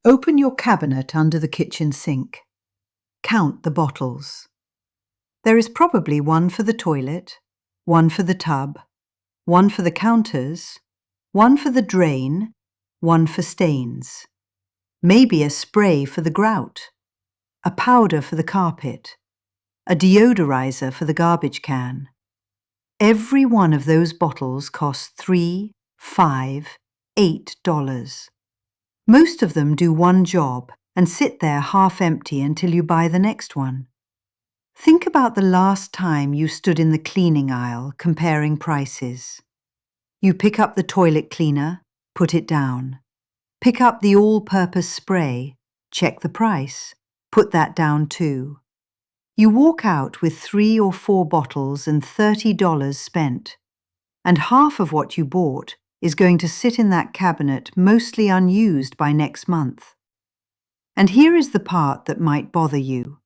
Open your cabinet under the kitchen sink. Count the bottles. There is probably one for the toilet, one for the tub, one for the counters, one for the drain, one for stains. Maybe a spray for the grout, a powder for the carpet, a deodorizer for the garbage can. Every one of those bottles costs $3, $5, $8. Most of them do one job and sit there half empty until you buy the next one. Think about the last time you stood in the cleaning aisle comparing prices. You pick up the toilet cleaner, put it down. Pick up the all-purpose spray, check the price, put that down too. You walk out with 3 or 4 bottles and $30 spent, and half of what you bought is going to sit in that cabinet mostly unused by next month. And here is the part that might bother you.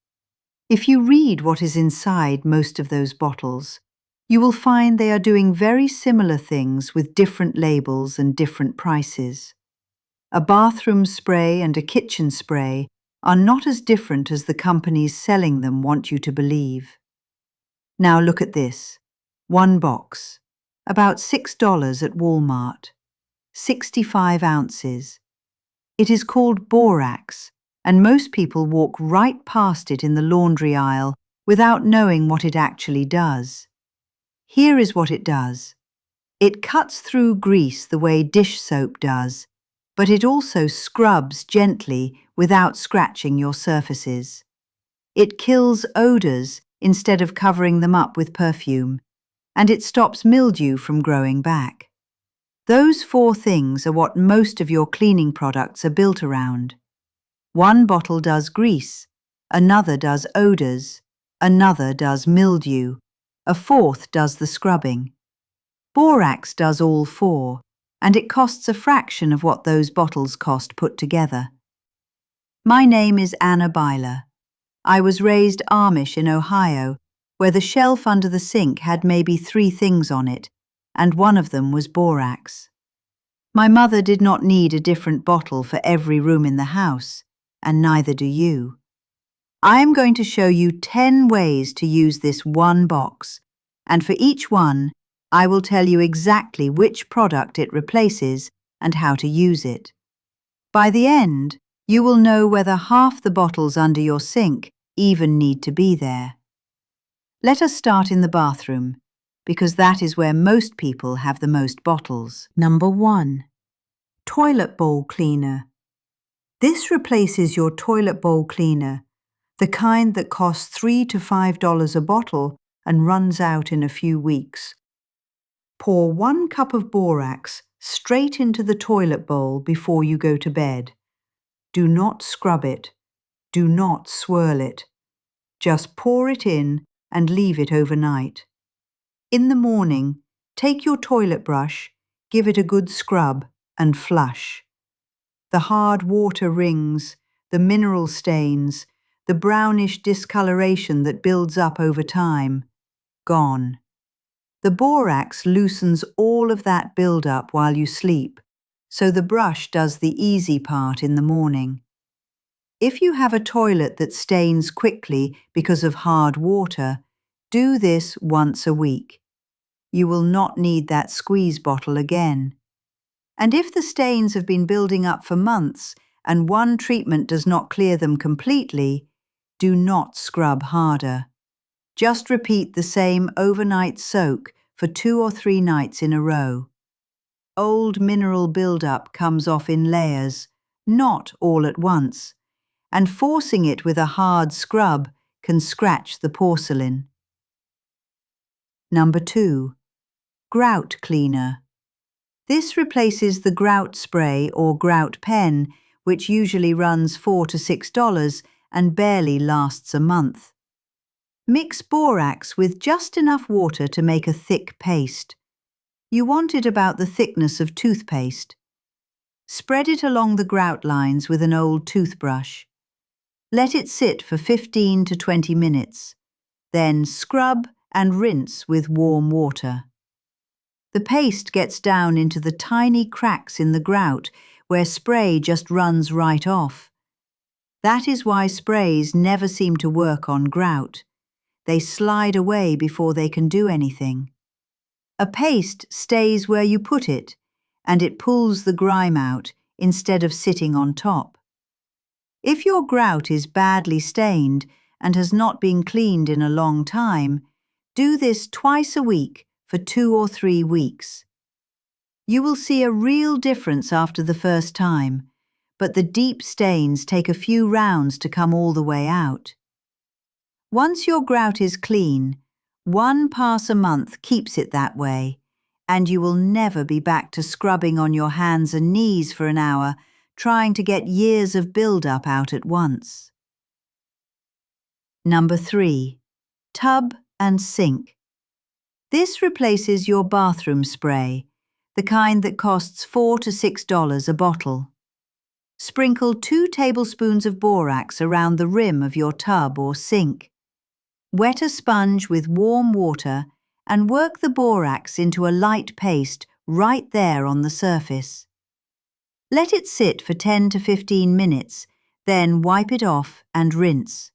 If you read what is inside most of those bottles, you will find they are doing very similar things with different labels and different prices. A bathroom spray and a kitchen spray are not as different as the companies selling them want you to believe. Now look at this. One box. About $6 at Walmart. 65 ounces. It is called Borax, and most people walk right past it in the laundry aisle without knowing what it actually does. Here is what it does. It cuts through grease the way dish soap does, but it also scrubs gently without scratching your surfaces. It kills odors instead of covering them up with perfume, and it stops mildew from growing back. Those 4 things are what most of your cleaning products are built around. One bottle does grease, another does odors, another does mildew, a 4th does the scrubbing. Borax does all 4, and it costs a fraction of what those bottles cost put together. My name is Anna Beiler. I was raised Amish in Ohio, where the shelf under the sink had maybe 3 things on it, and one of them was borax. My mother did not need a different bottle for every room in the house, and neither do you. I am going to show you 10 ways to use this one box, and for each one, I will tell you exactly which product it replaces and how to use it. By the end, you will know whether half the bottles under your sink even need to be there. Let us start in the bathroom, because that is where most people have the most bottles. Number 1. Toilet bowl cleaner. This replaces your toilet bowl cleaner, the kind that costs $3 to $5 a bottle and runs out in a few weeks. Pour 1 cup of borax straight into the toilet bowl before you go to bed. Do not scrub it. Do not swirl it. Just pour it in and leave it overnight. In the morning, take your toilet brush, give it a good scrub, and flush. The hard water rings, the mineral stains, the brownish discoloration that builds up over time, gone. The borax loosens all of that build-up while you sleep, so the brush does the easy part in the morning. If you have a toilet that stains quickly because of hard water, do this once a week. You will not need that squeeze bottle again. And if the stains have been building up for months and one treatment does not clear them completely, do not scrub harder. Just repeat the same overnight soak for 2 or 3 nights in a row. Old mineral buildup comes off in layers, not all at once, and forcing it with a hard scrub can scratch the porcelain. Number 2. Grout cleaner. This replaces the grout spray or grout pen, which usually runs $4 to $6 and barely lasts a month. Mix borax with just enough water to make a thick paste. You want it about the thickness of toothpaste. Spread it along the grout lines with an old toothbrush. Let it sit for 15 to 20 minutes. Then scrub and rinse with warm water. The paste gets down into the tiny cracks in the grout where spray just runs right off. That is why sprays never seem to work on grout. They slide away before they can do anything. A paste stays where you put it, and it pulls the grime out instead of sitting on top. If your grout is badly stained and has not been cleaned in a long time, do this twice a week for 2 or 3 weeks. You will see a real difference after the first time, but the deep stains take a few rounds to come all the way out. Once your grout is clean, 1 pass a month keeps it that way, and you will never be back to scrubbing on your hands and knees for an hour, trying to get years of build-up out at once. Number 3. Tub and sink. This replaces your bathroom spray, the kind that costs $4 to $6 a bottle. Sprinkle 2 tablespoons of borax around the rim of your tub or sink. Wet a sponge with warm water and work the borax into a light paste right there on the surface. Let it sit for 10 to 15 minutes, then wipe it off and rinse.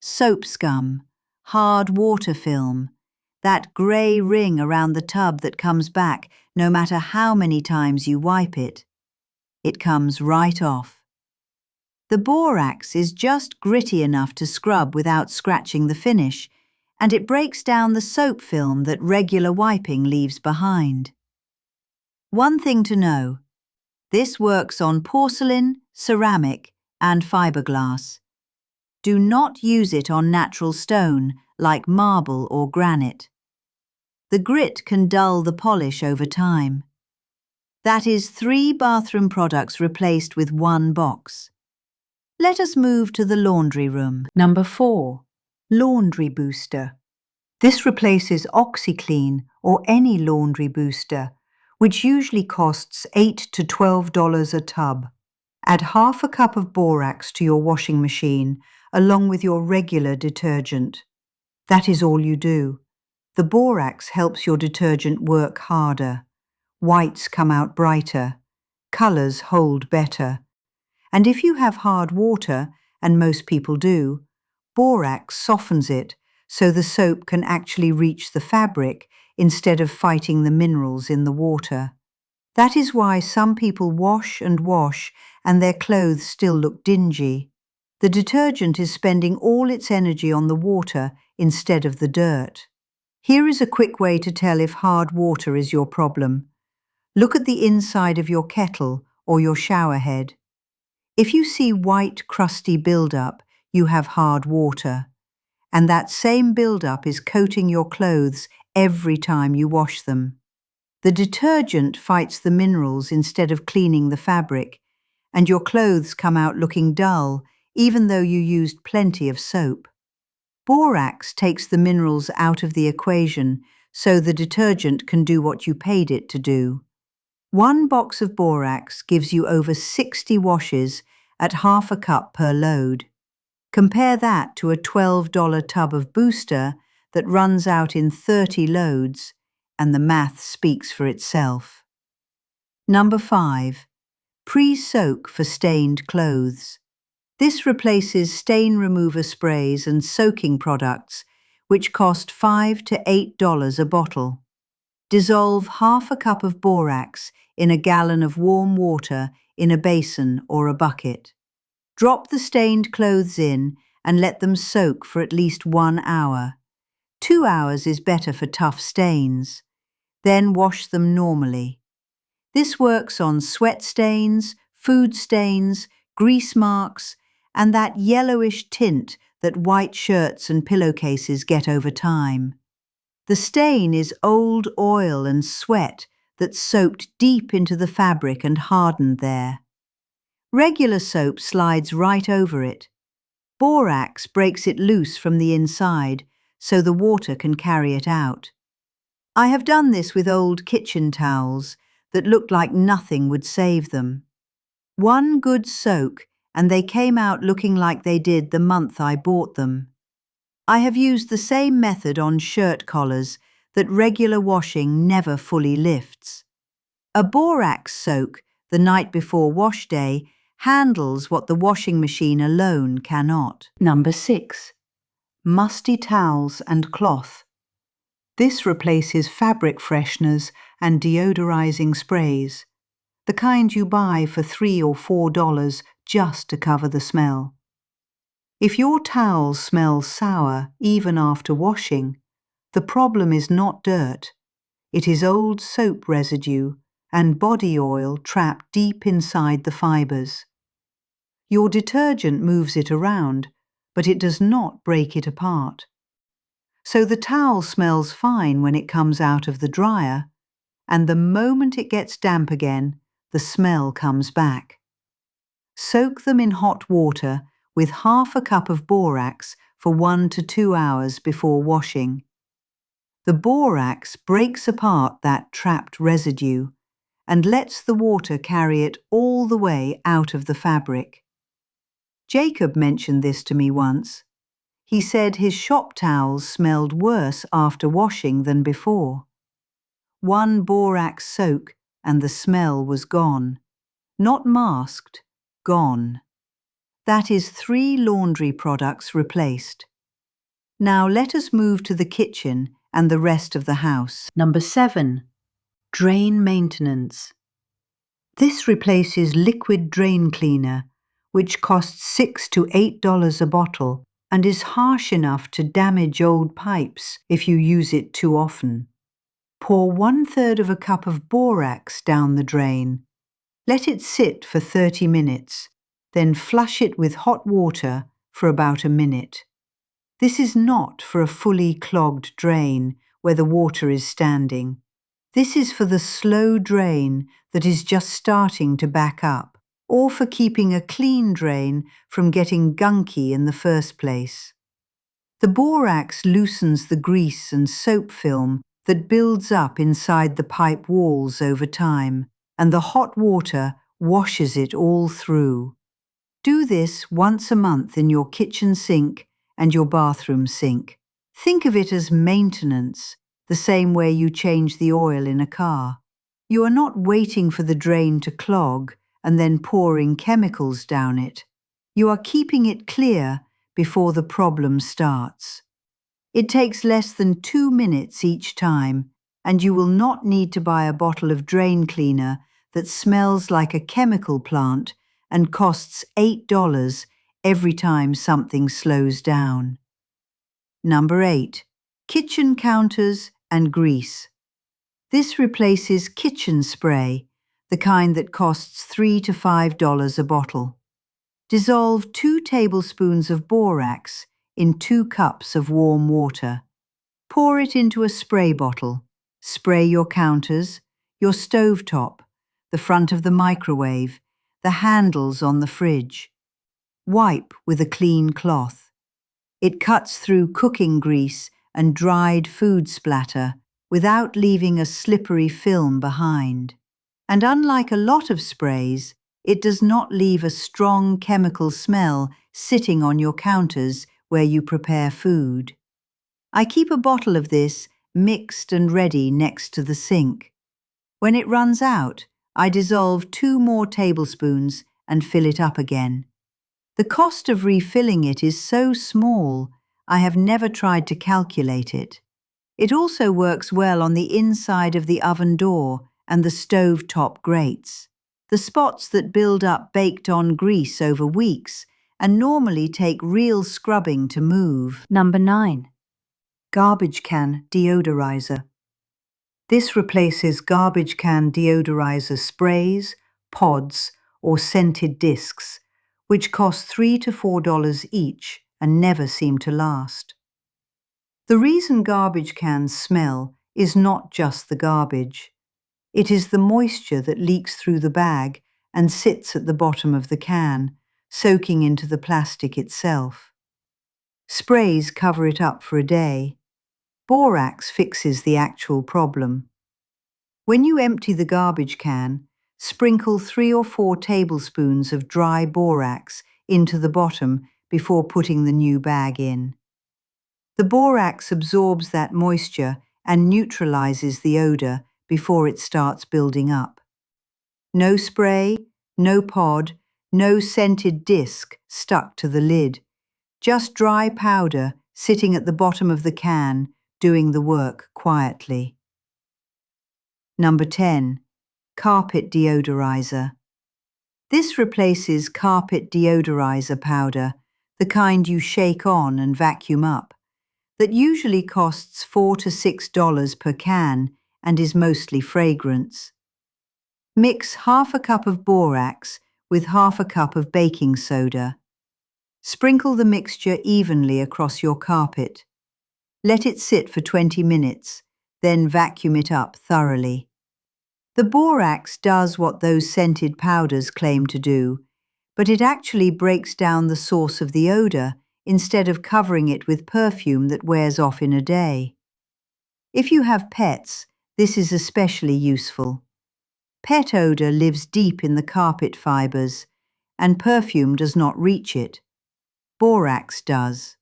Soap scum, hard water film, that grey ring around the tub that comes back no matter how many times you wipe it. It comes right off. The borax is just gritty enough to scrub without scratching the finish, and it breaks down the soap film that regular wiping leaves behind. One thing to know: this works on porcelain, ceramic, and fiberglass. Do not use it on natural stone like marble or granite. The grit can dull the polish over time. That is 3 bathroom products replaced with 1 box. Let us move to the laundry room. Number 4. Laundry booster. This replaces OxyClean or any laundry booster, which usually costs $8 to $12 a tub. Add half a cup of borax to your washing machine along with your regular detergent. That is all you do. The borax helps your detergent work harder. Whites come out brighter. Colours hold better. And if you have hard water, and most people do, borax softens it so the soap can actually reach the fabric instead of fighting the minerals in the water. That is why some people wash and their clothes still look dingy. The detergent is spending all its energy on the water instead of the dirt. Here is a quick way to tell if hard water is your problem. Look at the inside of your kettle or your shower head. If you see white, crusty buildup, you have hard water. And that same buildup is coating your clothes every time you wash them. The detergent fights the minerals instead of cleaning the fabric, and your clothes come out looking dull, even though you used plenty of soap. Borax takes the minerals out of the equation, so the detergent can do what you paid it to do. 1 box of borax gives you over 60 washes at half a cup per load. Compare that to a $12 tub of booster that runs out in 30 loads, and the math speaks for itself. Number 5. Pre-soak for stained clothes. This replaces stain remover sprays and soaking products, which cost $5 to $8 a bottle. Dissolve half a cup of borax in a gallon of warm water in a basin or a bucket. Drop the stained clothes in and let them soak for at least 1 hour. 2 hours is better for tough stains. Then wash them normally. This works on sweat stains, food stains, grease marks, and that yellowish tint that white shirts and pillowcases get over time. The stain is old oil and sweat that's soaked deep into the fabric and hardened there. Regular soap slides right over it. Borax breaks it loose from the inside, so the water can carry it out. I have done this with old kitchen towels that looked like nothing would save them. 1 good soak, and they came out looking like they did the month I bought them. I have used the same method on shirt collars that regular washing never fully lifts. A borax soak the night before wash day, handles what the washing machine alone cannot. Number 6. Musty towels and cloth. This replaces fabric fresheners and deodorizing sprays, the kind you buy for $3 or $4 just to cover the smell. If your towels smell sour even after washing, the problem is not dirt. It is old soap residue and body oil trapped deep inside the fibers. Your detergent moves it around, but it does not break it apart. So the towel smells fine when it comes out of the dryer, and the moment it gets damp again, the smell comes back. Soak them in hot water with half a cup of borax for 1 to 2 hours before washing. The borax breaks apart that trapped residue and lets the water carry it all the way out of the fabric. Jacob mentioned this to me once. He said his shop towels smelled worse after washing than before. 1 borax soak and the smell was gone. Not masked, gone. That is 3 laundry products replaced. Now let us move to the kitchen and the rest of the house. Number 7. Drain maintenance. This replaces liquid drain cleaner, which costs $6 to $8 a bottle and is harsh enough to damage old pipes if you use it too often. Pour 1/3 of a cup of borax down the drain. Let it sit for 30 minutes, then flush it with hot water for about a minute. This is not for a fully clogged drain where the water is standing. This is for the slow drain that is just starting to back up, or for keeping a clean drain from getting gunky in the first place. The borax loosens the grease and soap film that builds up inside the pipe walls over time, and the hot water washes it all through. Do this once a month in your kitchen sink and your bathroom sink. Think of it as maintenance, the same way you change the oil in a car. You are not waiting for the drain to clog and then pouring chemicals down it. You are keeping it clear before the problem starts. It takes less than 2 minutes each time, and you will not need to buy a bottle of drain cleaner that smells like a chemical plant and costs $8 every time something slows down. Number 8. Kitchen counters and grease. This replaces kitchen spray, the kind that costs $3 to $5 a bottle. Dissolve 2 tablespoons of borax in 2 cups of warm water. Pour it into a spray bottle. Spray your counters, your stovetop, the front of the microwave, the handles on the fridge. Wipe with a clean cloth. It cuts through cooking grease and dried food splatter without leaving a slippery film behind. And unlike a lot of sprays, it does not leave a strong chemical smell sitting on your counters where you prepare food. I keep a bottle of this mixed and ready next to the sink. When it runs out, I dissolve 2 more tablespoons and fill it up again. The cost of refilling it is so small, I have never tried to calculate it. It also works well on the inside of the oven door and the stove-top grates, the spots that build up baked-on grease over weeks and normally take real scrubbing to move. Number 9. Garbage can deodorizer. This replaces garbage can deodorizer sprays, pods, or scented discs, which cost $3 to $4 each and never seem to last. The reason garbage cans smell is not just the garbage. It is the moisture that leaks through the bag and sits at the bottom of the can, soaking into the plastic itself. Sprays cover it up for a day. Borax fixes the actual problem. When you empty the garbage can, sprinkle 3 or 4 tablespoons of dry borax into the bottom before putting the new bag in. The borax absorbs that moisture and neutralizes the odor before it starts building up. No spray, no pod, no scented disc stuck to the lid. Just dry powder sitting at the bottom of the can, doing the work quietly. Number 10. Carpet deodorizer. This replaces carpet deodorizer powder, the kind you shake on and vacuum up, that usually costs $4 to $6 per can and is mostly fragrance. Mix half a cup of borax with half a cup of baking soda. Sprinkle the mixture evenly across your carpet. Let it sit for 20 minutes, then vacuum it up thoroughly. The borax does what those scented powders claim to do, but it actually breaks down the source of the odor instead of covering it with perfume that wears off in a day. If you have pets, this is especially useful. Pet odor lives deep in the carpet fibers, and perfume does not reach it. Borax does.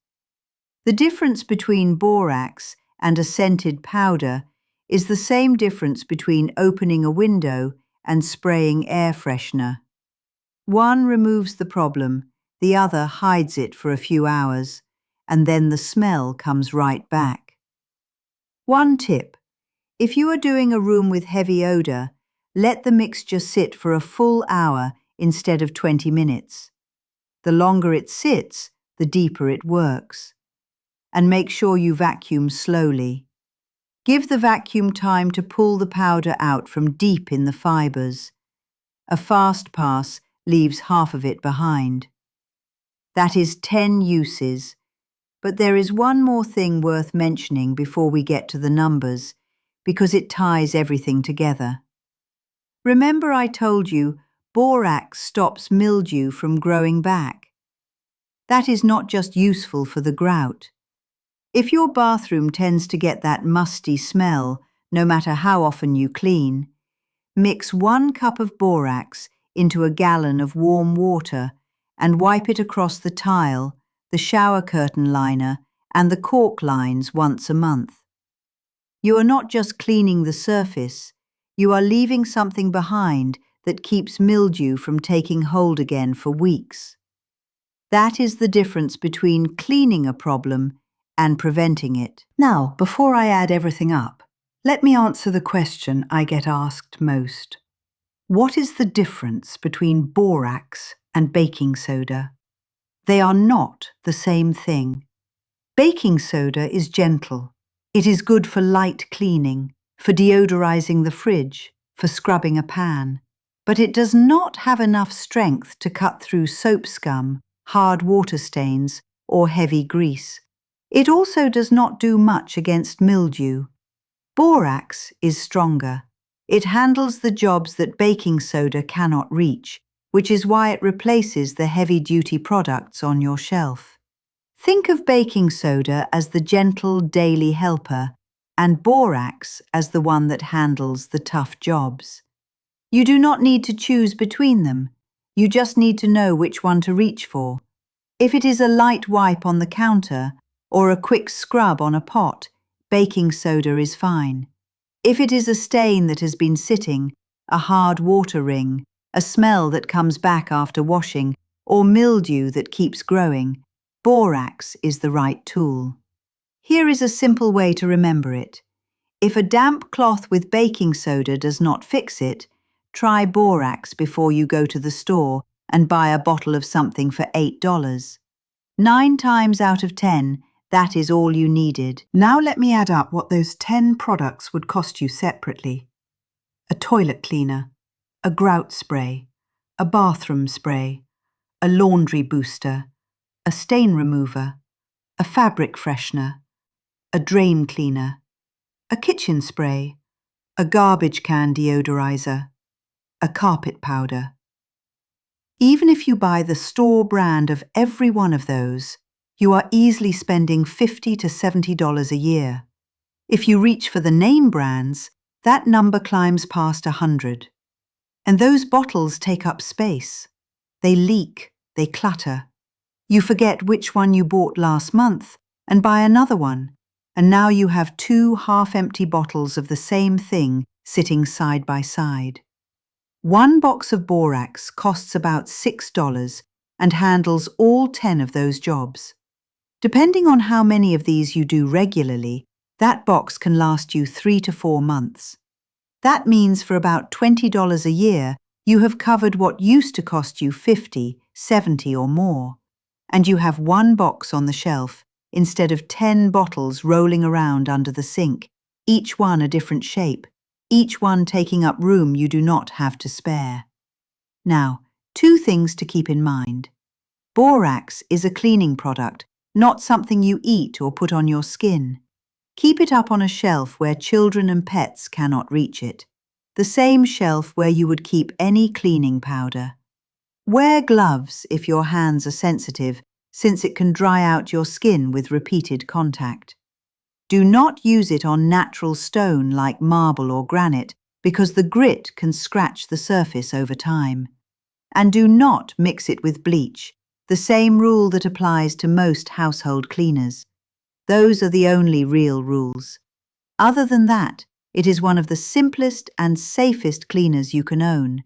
The difference between borax and a scented powder is the same difference between opening a window and spraying air freshener. One removes the problem, the other hides it for a few hours, and then the smell comes right back. One tip: if you are doing a room with heavy odor, let the mixture sit for a full hour instead of 20 minutes. The longer it sits, the deeper it works. And make sure you vacuum slowly. Give the vacuum time to pull the powder out from deep in the fibers. A fast pass leaves half of it behind. That is 10 uses, but there is one more thing worth mentioning before we get to the numbers, because it ties everything together. Remember I told you borax stops mildew from growing back. That is not just useful for the grout. If your bathroom tends to get that musty smell, no matter how often you clean, mix 1 cup of borax into a gallon of warm water and wipe it across the tile, the shower curtain liner, and the cork lines once a month. You are not just cleaning the surface, you are leaving something behind that keeps mildew from taking hold again for weeks. That is the difference between cleaning a problem and preventing it. Now, before I add everything up, let me answer the question I get asked most. What is the difference between borax and baking soda? They are not the same thing. Baking soda is gentle. It is good for light cleaning, for deodorizing the fridge, for scrubbing a pan. But it does not have enough strength to cut through soap scum, hard water stains, or heavy grease. It also does not do much against mildew. Borax is stronger. It handles the jobs that baking soda cannot reach, which is why it replaces the heavy-duty products on your shelf. Think of baking soda as the gentle daily helper, and borax as the one that handles the tough jobs. You do not need to choose between them. You just need to know which one to reach for. If it is a light wipe on the counter or a quick scrub on a pot, baking soda is fine. If it is a stain that has been sitting, a hard water ring, a smell that comes back after washing, or mildew that keeps growing, borax is the right tool. Here is a simple way to remember it. If a damp cloth with baking soda does not fix it, try borax before you go to the store and buy a bottle of something for $8. 9 times out of 10, that is all you needed. Now let me add up what those 10 products would cost you separately. A toilet cleaner, a grout spray, a bathroom spray, a laundry booster, a stain remover, a fabric freshener, a drain cleaner, a kitchen spray, a garbage can deodorizer, a carpet powder. Even if you buy the store brand of every one of those, you are easily spending $50 to $70 a year. If you reach for the name brands, that number climbs past $100. And those bottles take up space. They leak, they clutter. You forget which one you bought last month and buy another one, and now you have 2 half-empty bottles of the same thing sitting side by side. One box of borax costs about $6 and handles all 10 of those jobs. Depending on how many of these you do regularly, that box can last you 3 to 4 months. That means for about $20 a year, you have covered what used to cost you $50, $70 or more. And you have one box on the shelf instead of 10 bottles rolling around under the sink, each one a different shape, each one taking up room you do not have to spare. Now, 2 things to keep in mind. Borax is a cleaning product, not something you eat or put on your skin. Keep it up on a shelf where children and pets cannot reach it, the same shelf where you would keep any cleaning powder. Wear gloves if your hands are sensitive, since it can dry out your skin with repeated contact. Do not use it on natural stone like marble or granite, because the grit can scratch the surface over time. And do not mix it with bleach, the same rule that applies to most household cleaners. Those are the only real rules. Other than that, it is one of the simplest and safest cleaners you can own.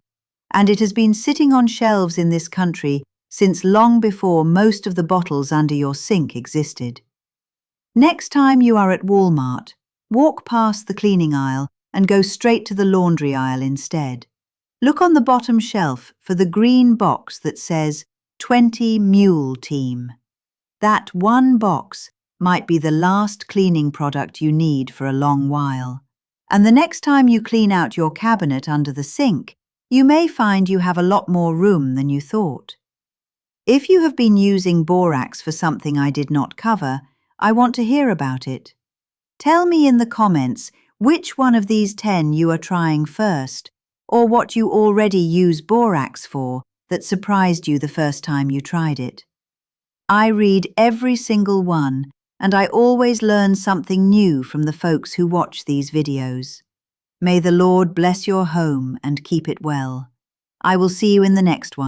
And it has been sitting on shelves in this country since long before most of the bottles under your sink existed. Next time you are at Walmart, walk past the cleaning aisle and go straight to the laundry aisle instead. Look on the bottom shelf for the green box that says 20 Mule Team. That one box might be the last cleaning product you need for a long while. And the next time you clean out your cabinet under the sink, you may find you have a lot more room than you thought. If you have been using borax for something I did not cover, I want to hear about it. Tell me in the comments which one of these 10 you are trying first, or what you already use borax for that surprised you the first time you tried it. I read every single one, and I always learn something new from the folks who watch these videos. May the Lord bless your home and keep it well. I will see you in the next one.